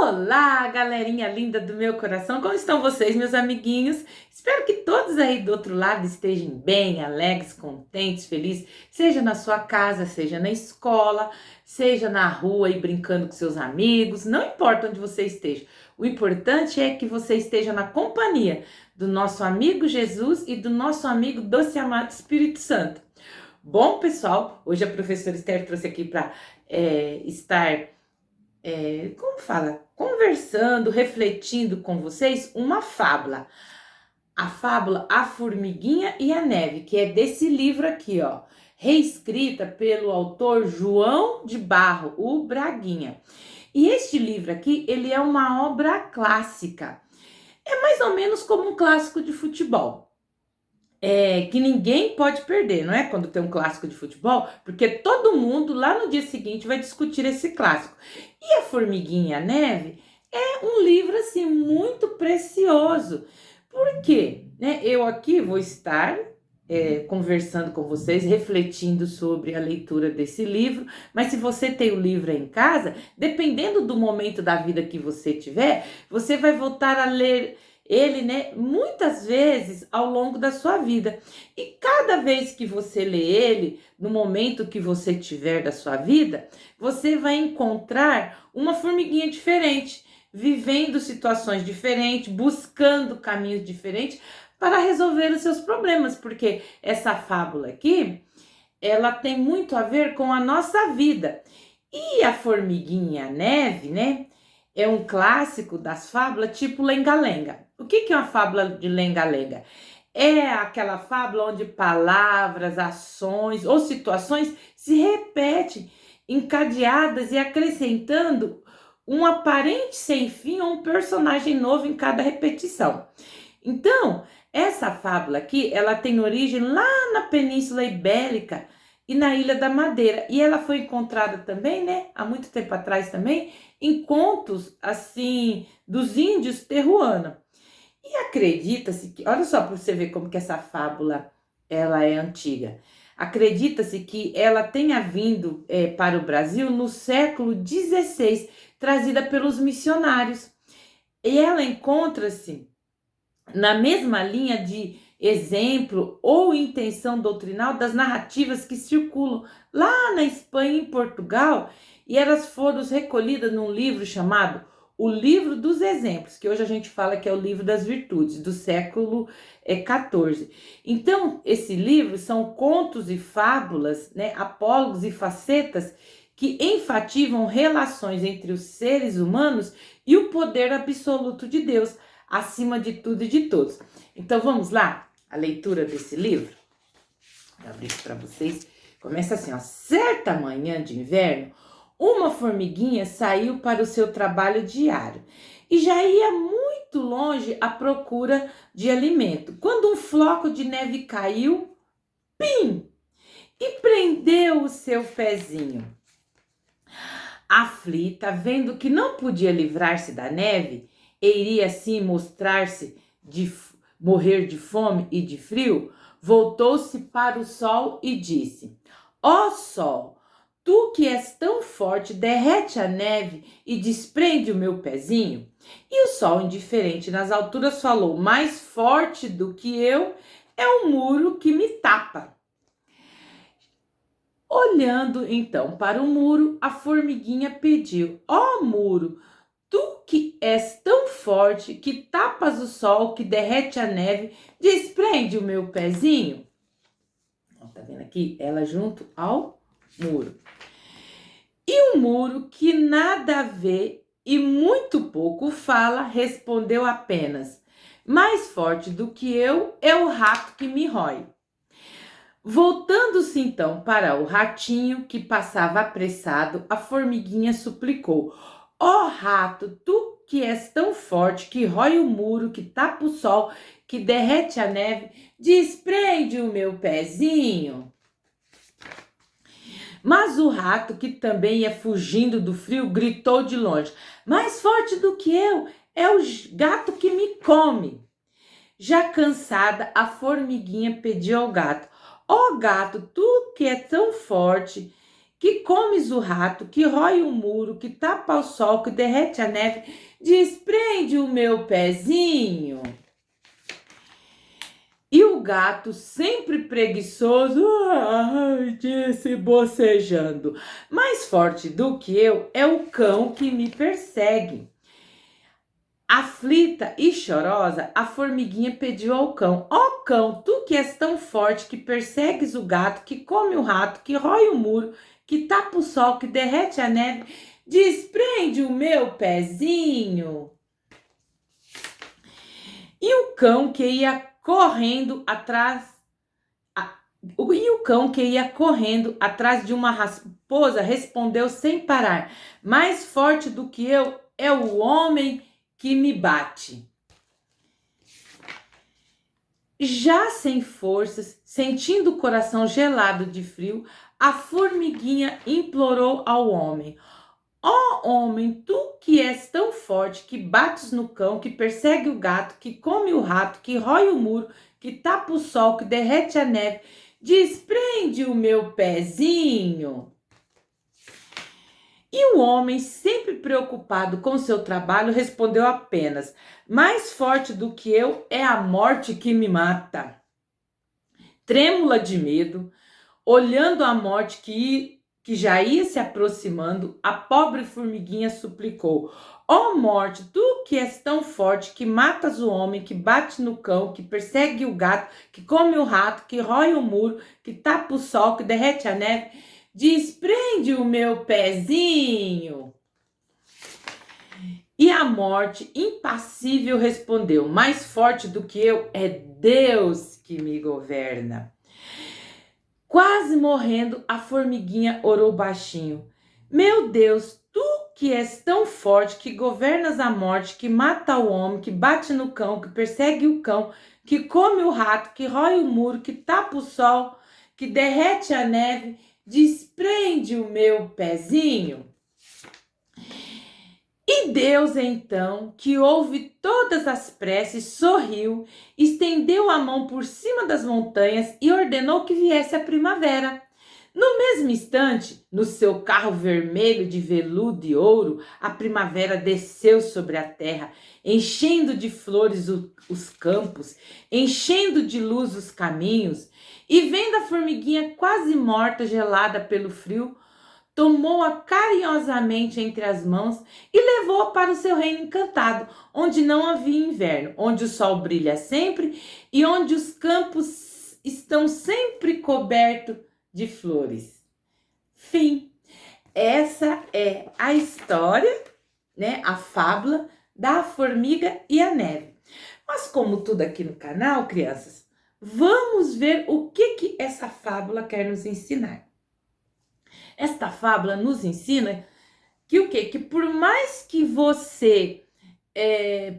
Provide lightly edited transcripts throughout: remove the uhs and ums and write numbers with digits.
Olá, galerinha linda do meu coração, como estão vocês, meus amiguinhos? Espero que todos aí do outro lado estejam bem, alegres, contentes, felizes, seja na sua casa, seja na escola, seja na rua e brincando com seus amigos, não importa onde você esteja. O importante é que você esteja na companhia do nosso amigo Jesus e do nosso amigo doce amado Espírito Santo. Bom, pessoal, hoje a professora Esther trouxe aqui para estar conversando, refletindo com vocês uma fábula. A fábula A Formiguinha e a Neve, que é desse livro aqui, ó, reescrita pelo autor João de Barro, o Braguinha. E este livro aqui, ele é uma obra clássica. É mais ou menos como um clássico de futebol. Que ninguém pode perder, não é? Quando tem um clássico de futebol, porque todo mundo lá no dia seguinte vai discutir esse clássico. E a Formiguinha e a Neve é um livro assim muito precioso. Por quê? Eu aqui vou estar conversando com vocês, refletindo sobre a leitura desse livro, mas se você tem o livro aí em casa, dependendo do momento da vida que você tiver, você vai voltar a ler ele, muitas vezes ao longo da sua vida. E cada vez que você lê ele, no momento que você tiver da sua vida, você vai encontrar uma formiguinha diferente, vivendo situações diferentes, buscando caminhos diferentes para resolver os seus problemas, porque essa fábula aqui, ela tem muito a ver com a nossa vida. E a Formiguinha e a Neve, é um clássico das fábulas tipo lenga-lenga. O que é uma fábula de lenga-lenga? É aquela fábula onde palavras, ações ou situações se repetem, encadeadas e acrescentando um aparente sem fim ou um personagem novo em cada repetição. Então, essa fábula aqui, ela tem origem lá na Península Ibérica e na Ilha da Madeira. E ela foi encontrada também, há muito tempo atrás também, em contos, assim, dos índios terruana. E acredita-se que, olha só para você ver como que essa fábula, ela é antiga. Acredita-se que ela tenha vindo para o Brasil no século XVI, trazida pelos missionários. E ela encontra-se na mesma linha de exemplo ou intenção doutrinal das narrativas que circulam lá na Espanha e em Portugal, e elas foram recolhidas num livro chamado O Livro dos Exemplos, que hoje a gente fala que é o Livro das Virtudes, do século XIV. Então, esse livro são contos e fábulas, apólogos e facetas que enfatizam relações entre os seres humanos e o poder absoluto de Deus, acima de tudo e de todos. Então vamos lá, a leitura desse livro. Vou abrir para vocês. Começa assim, ó. Certa manhã de inverno, uma formiguinha saiu para o seu trabalho diário e já ia muito longe à procura de alimento, quando um floco de neve caiu, pim, e prendeu o seu pezinho. Aflita, vendo que não podia livrar-se da neve, e iria assim morrer de fome e de frio, voltou-se para o sol e disse: Ó sol, tu que és tão forte, derrete a neve e desprende o meu pezinho. E o sol, indiferente nas alturas, falou: mais forte do que eu é o muro que me tapa. Olhando então para o muro, a formiguinha pediu: ó muro, tu que és tão forte, que tapas o sol, que derrete a neve, desprende o meu pezinho. Tá vendo aqui? Ela junto ao muro. E o muro, que nada vê e muito pouco fala, respondeu apenas: mais forte do que eu é o rato que me rói. Voltando-se então para o ratinho, que passava apressado, a formiguinha suplicou: ó rato, tu que és tão forte, que rói o muro, que tapa o sol, que derrete a neve, desprende o meu pezinho. Mas o rato, que também ia fugindo do frio, gritou de longe: mais forte do que eu é o gato que me come. Já cansada, a formiguinha pediu ao gato: ó gato, tu que é tão forte, que comes o rato, que rói o muro, que tapa o sol, que derrete a neve, desprende o meu pezinho. E o gato, sempre preguiçoso, disse bocejando: mais forte do que eu é o cão que me persegue. Aflita e chorosa, a formiguinha pediu ao cão: ó cão, tu que és tão forte, que persegues o gato, que come o rato, que rói o muro, que tapa o sol, que derrete a neve, desprende o meu pezinho. E o cão que ia correndo atrás de uma raposa respondeu sem parar: mais forte do que eu é o homem que me bate. Já sem forças, sentindo o coração gelado de frio, a formiguinha implorou ao homem: ó homem, tu que és tão forte, que bates no cão, que persegue o gato, que come o rato, que rói o muro, que tapa o sol, que derrete a neve, desprende o meu pezinho. E o homem, sempre preocupado com seu trabalho, respondeu apenas: mais forte do que eu é a morte que me mata. Trêmula de medo, olhando a morte que já ia se aproximando, a pobre formiguinha suplicou: ó morte, tu que és tão forte, que matas o homem, que bate no cão, que persegue o gato, que come o rato, que rói o muro, que tapa o sol, que derrete a neve, desprende o meu pezinho. E a morte, impassível, respondeu: mais forte do que eu é Deus que me governa. Quase morrendo, a formiguinha orou baixinho: meu Deus, tu que és tão forte, que governas a morte, que mata o homem, que bate no cão, que persegue o cão, que come o rato, que rói o muro, que tapa o sol, que derrete a neve, desprende o meu pezinho. E Deus, então, que ouve todas as preces, sorriu, estendeu a mão por cima das montanhas e ordenou que viesse a primavera. No mesmo instante, no seu carro vermelho de veludo e ouro, a primavera desceu sobre a terra, enchendo de flores os campos, enchendo de luz os caminhos, e vendo a formiguinha quase morta, gelada pelo frio, tomou-a carinhosamente entre as mãos e levou-a para o seu reino encantado, onde não havia inverno, onde o sol brilha sempre e onde os campos estão sempre cobertos de flores. Fim. Essa é a história, né, a fábula da formiga e a neve. Mas como tudo aqui no canal, crianças, vamos ver o que essa fábula quer nos ensinar. Esta fábula nos ensina que o quê? Que por mais que você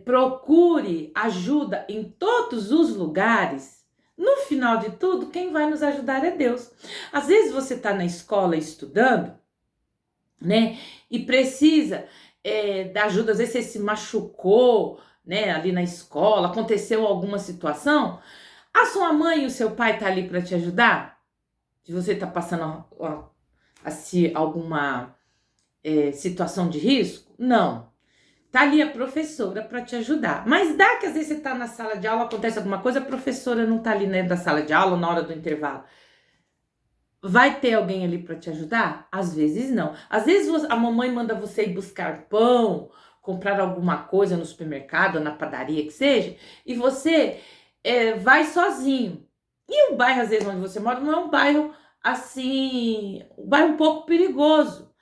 procure ajuda em todos os lugares, no final de tudo, quem vai nos ajudar é Deus. Às vezes você está na escola estudando, né? E precisa da ajuda, às vezes você se machucou, né? Ali na escola, aconteceu alguma situação. A sua mãe e o seu pai tá ali para te ajudar? Se você está passando alguma situação de risco? Não. Tá ali a professora para te ajudar. Mas dá que às vezes você tá na sala de aula, acontece alguma coisa, a professora não tá ali dentro da sala de aula na hora do intervalo. Vai ter alguém ali para te ajudar? Às vezes não. Às vezes a mamãe manda você ir buscar pão, comprar alguma coisa no supermercado, na padaria, que seja, e você vai sozinho. E o bairro, às vezes, onde você mora, não é um bairro assim, um bairro um pouco perigoso.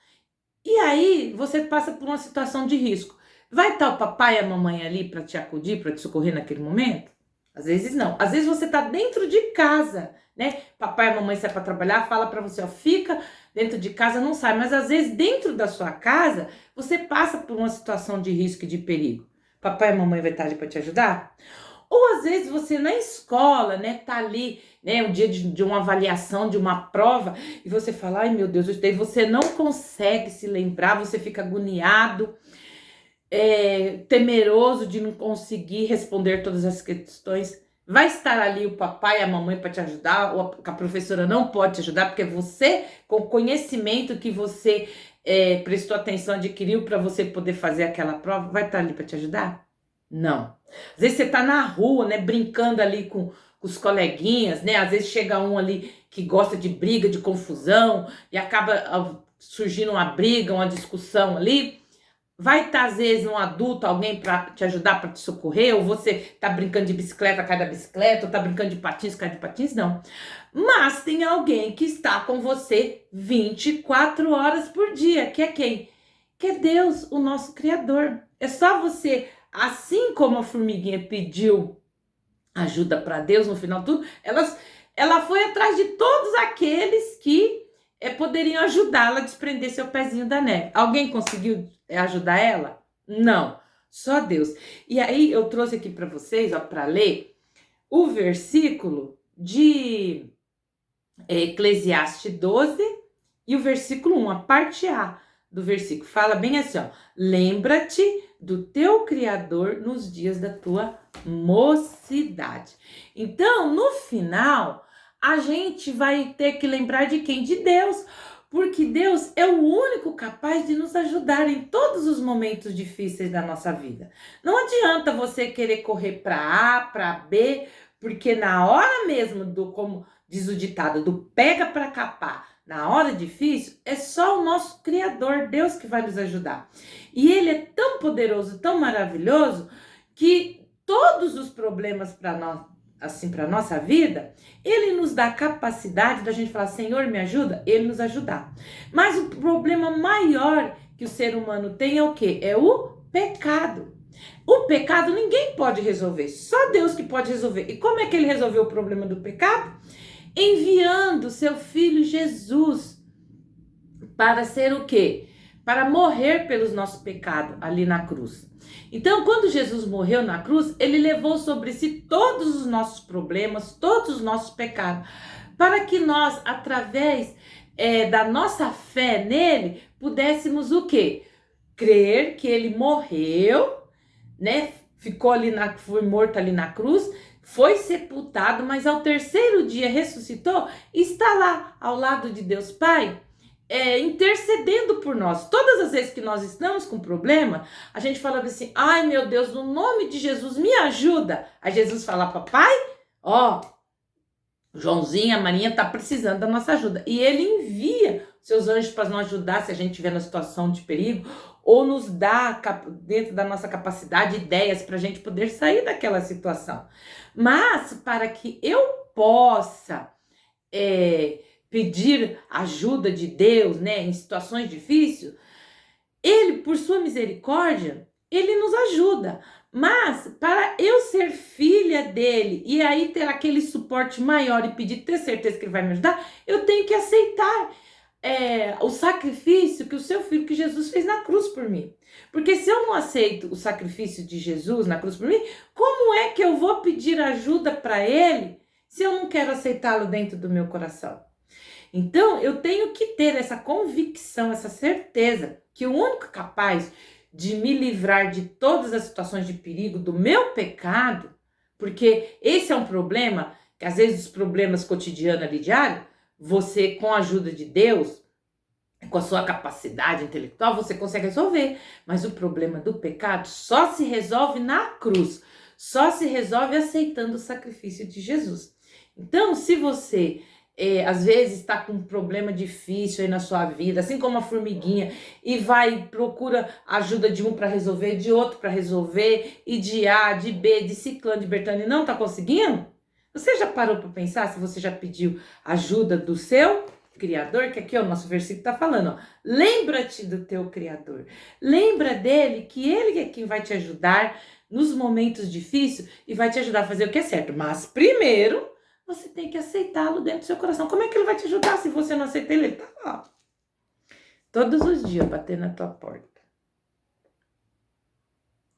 E aí você passa por uma situação de risco. Vai estar o papai e a mamãe ali para te acudir, para te socorrer naquele momento? Às vezes não. Às vezes você está dentro de casa, né? Papai e mamãe saem para trabalhar, fala para você, ó, fica dentro de casa, não sai. Mas às vezes dentro da sua casa, você passa por uma situação de risco e de perigo. Papai e mamãe vai estar ali para te ajudar? Ou às vezes você na escola, né, tá ali, né, um dia de uma avaliação, de uma prova, e você fala, ai meu Deus, daí você não consegue se lembrar, você fica agoniado, temeroso de não conseguir responder todas as questões. Vai estar ali o papai e a mamãe para te ajudar, ou a professora não pode te ajudar, porque você, com o conhecimento que você prestou atenção, adquiriu para você poder fazer aquela prova, vai estar ali para te ajudar? Não. Às vezes você tá na rua, né, brincando ali com os coleguinhas, né? Às vezes chega um ali que gosta de briga, de confusão, e acaba surgindo uma briga, uma discussão ali. Vai estar, às vezes, um adulto, alguém para te ajudar, para te socorrer, ou você tá brincando de bicicleta, cai da bicicleta, ou tá brincando de patins, cai de patins, não. Mas tem alguém que está com você 24 horas por dia, que é quem? Que é Deus, o nosso Criador. É só você, assim como a formiguinha pediu ajuda para Deus no final de tudo, ela foi atrás de todos aqueles que poderiam ajudá-la a desprender seu pezinho da neve. Alguém conseguiu ajudar ela? Não, só Deus. E aí eu trouxe aqui para vocês, para ler o versículo de Eclesiastes 12 e o versículo 1, a parte A do versículo. Fala bem assim, ó: lembra-te do teu Criador nos dias da tua mocidade. Então, no final, a gente vai ter que lembrar de quem? De Deus, porque Deus é o único capaz de nos ajudar em todos os momentos difíceis da nossa vida. Não adianta você querer correr para A, para B, porque na hora mesmo do, como diz o ditado, do pega para capar, na hora difícil, é só o nosso Criador, Deus, que vai nos ajudar. E Ele é tão poderoso, tão maravilhoso, que todos os problemas para nós, assim, para nossa vida, Ele nos dá a capacidade da gente falar: Senhor, me ajuda, Ele nos ajudar. Mas o problema maior que o ser humano tem é o quê? É o pecado. O pecado ninguém pode resolver, só Deus que pode resolver. E como é que Ele resolveu o problema do pecado? Enviando seu filho Jesus para ser o quê? Para morrer pelos nossos pecados ali na cruz. Então, quando Jesus morreu na cruz, ele levou sobre si todos os nossos problemas, todos os nossos pecados, para que nós, através da nossa fé nele, pudéssemos o quê? Crer que ele morreu, né? Ficou ali, foi morto ali na cruz, foi sepultado, mas ao terceiro dia ressuscitou e está lá ao lado de Deus Pai, intercedendo por nós. Todas as vezes que nós estamos com problema, a gente fala assim: ai meu Deus, no nome de Jesus, me ajuda. Aí Jesus fala: papai, ó, Joãozinho, a Marinha tá precisando da nossa ajuda. E ele envia seus anjos para nos ajudar se a gente estiver na situação de perigo, ou nos dá, dentro da nossa capacidade, ideias para a gente poder sair daquela situação. Mas para que eu possa pedir ajuda de Deus, né, em situações difíceis, Ele, por sua misericórdia, Ele nos ajuda. Mas para eu ser filha dele e aí ter aquele suporte maior e pedir, ter certeza que ele vai me ajudar, eu tenho que aceitar o sacrifício que o seu filho, que Jesus fez na cruz por mim. Porque se eu não aceito o sacrifício de Jesus na cruz por mim, como é que eu vou pedir ajuda para ele se eu não quero aceitá-lo dentro do meu coração? Então, eu tenho que ter essa convicção, essa certeza que o único capaz de me livrar de todas as situações de perigo do meu pecado, porque esse é um problema, que às vezes os problemas cotidianos ali diários, você, com a ajuda de Deus, com a sua capacidade intelectual, você consegue resolver. Mas o problema do pecado só se resolve na cruz, só se resolve aceitando o sacrifício de Jesus. Então, se você às vezes está com um problema difícil aí na sua vida, assim como a formiguinha, e procura ajuda de um para resolver, de outro para resolver, e de A, de B, de ciclano, de bertano, e não está conseguindo? Você já parou para pensar se você já pediu ajuda do seu Criador? Que aqui o nosso versículo está falando, ó, lembra-te do teu Criador, lembra dele, que ele é quem vai te ajudar nos momentos difíceis e vai te ajudar a fazer o que é certo. Mas primeiro, você tem que aceitá-lo dentro do seu coração. Como é que ele vai te ajudar se você não aceita ele? Ele tá lá, todos os dias, batendo na tua porta.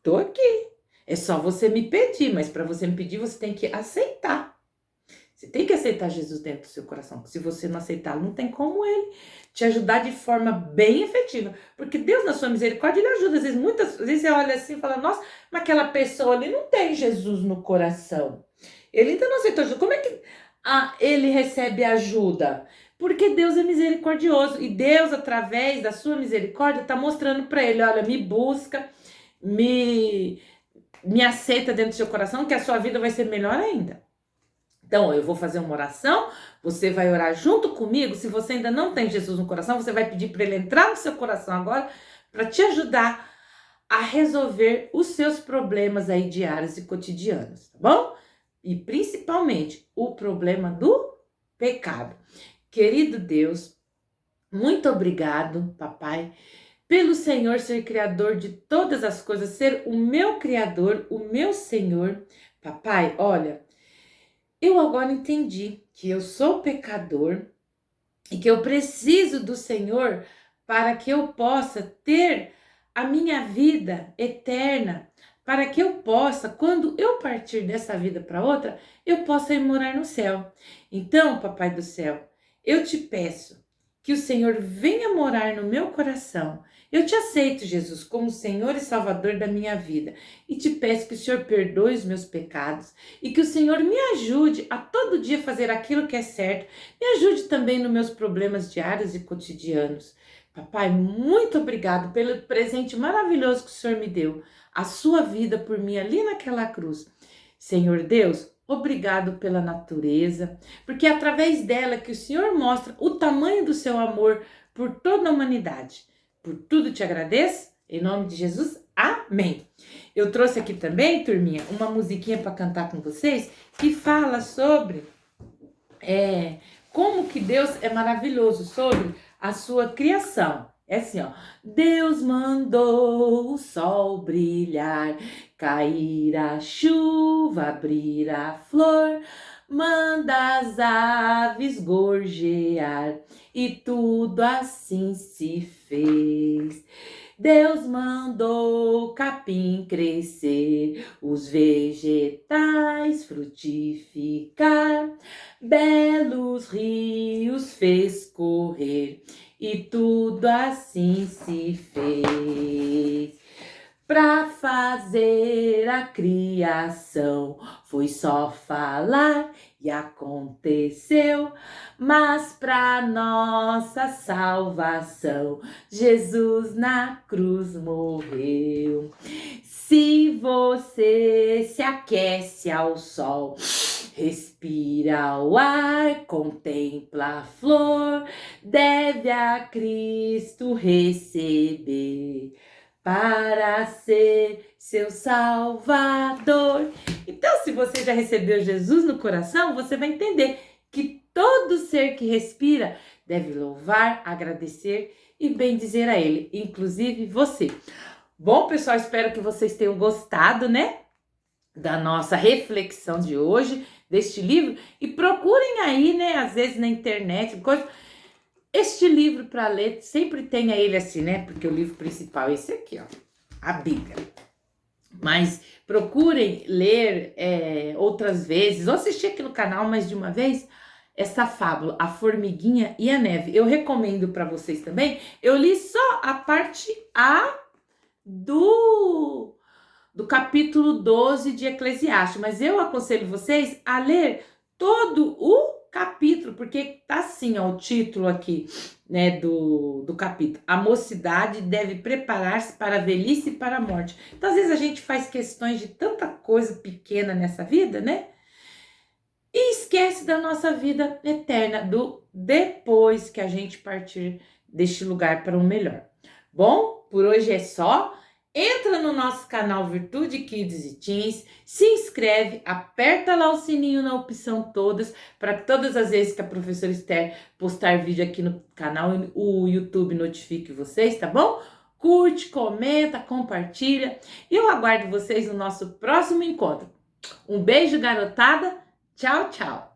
Tô aqui. É só você me pedir, mas para você me pedir, você tem que aceitar. Você tem que aceitar Jesus dentro do seu coração. Se você não aceitá-lo, não tem como ele te ajudar de forma bem efetiva. Porque Deus, na sua misericórdia, ele ajuda. Às vezes, muitas vezes você olha assim e fala, nossa, mas aquela pessoa ali não tem Jesus no coração. Ele ainda não aceitou Jesus. Como é que ele recebe ajuda? Porque Deus é misericordioso. E Deus, através da sua misericórdia, está mostrando para ele, olha, me busca, me aceita dentro do seu coração, que a sua vida vai ser melhor ainda. Então, eu vou fazer uma oração, você vai orar junto comigo. Se você ainda não tem Jesus no coração, você vai pedir para ele entrar no seu coração agora para te ajudar a resolver os seus problemas aí diários e cotidianos, tá bom? E principalmente o problema do pecado. Querido Deus, muito obrigado, papai, pelo Senhor ser criador de todas as coisas, ser o meu criador, o meu Senhor. Papai, olha, eu agora entendi que eu sou pecador e que eu preciso do Senhor para que eu possa ter a minha vida eterna, para que eu possa, quando eu partir dessa vida para outra, eu possa ir morar no céu. Então, papai do céu, eu te peço que o Senhor venha morar no meu coração. Eu te aceito, Jesus, como Senhor e Salvador da minha vida e te peço que o Senhor perdoe os meus pecados e que o Senhor me ajude a todo dia fazer aquilo que é certo. Me ajude também nos meus problemas diários e cotidianos. Papai, muito obrigado pelo presente maravilhoso que o Senhor me deu, a sua vida por mim ali naquela cruz. Senhor Deus, obrigado pela natureza, porque é através dela que o Senhor mostra o tamanho do seu amor por toda a humanidade. Por tudo te agradeço, em nome de Jesus, amém. Eu trouxe aqui também, turminha, uma musiquinha para cantar com vocês, que fala sobre como que Deus é maravilhoso, sobre a sua criação. É assim, ó. Deus mandou o sol brilhar, cair a chuva, abrir a flor, manda as aves gorjear, e tudo assim se fez. Deus mandou o capim crescer, os vegetais frutificar, belos rios fez correr, e tudo assim se fez. Pra fazer a criação, foi só falar e aconteceu, mas pra nossa salvação, Jesus na cruz morreu. Se você se aquece ao sol, respira o ar, contempla a flor, deve a Cristo receber para ser seu Salvador. Então, se você já recebeu Jesus no coração, você vai entender que todo ser que respira deve louvar, agradecer e bendizer a Ele, inclusive você. Bom, pessoal, espero que vocês tenham gostado, né, da nossa reflexão de hoje, deste livro. E procurem aí, né, às vezes na internet, este livro para ler, sempre tenha ele assim, né? Porque o livro principal é esse aqui, ó, a Bíblia. Mas procurem ler outras vezes, ou assistir aqui no canal mais de uma vez, essa fábula, A Formiguinha e a Neve. Eu recomendo para vocês também. Eu li só a parte A do capítulo 12 de Eclesiastes, mas eu aconselho vocês a ler todo o capítulo, porque tá assim, ó, o título aqui, né, do capítulo. A mocidade deve preparar-se para a velhice e para a morte. Então, às vezes a gente faz questões de tanta coisa pequena nessa vida, né? E esquece da nossa vida eterna, do depois que a gente partir deste lugar para um melhor. Bom, por hoje é só. Entra no nosso canal Virtude Kids e Teens, se inscreve, aperta lá o sininho na opção todas, para que todas as vezes que a professora Esther postar vídeo aqui no canal, o YouTube notifique vocês, tá bom? Curte, comenta, compartilha, e eu aguardo vocês no nosso próximo encontro. Um beijo, garotada, tchau, tchau!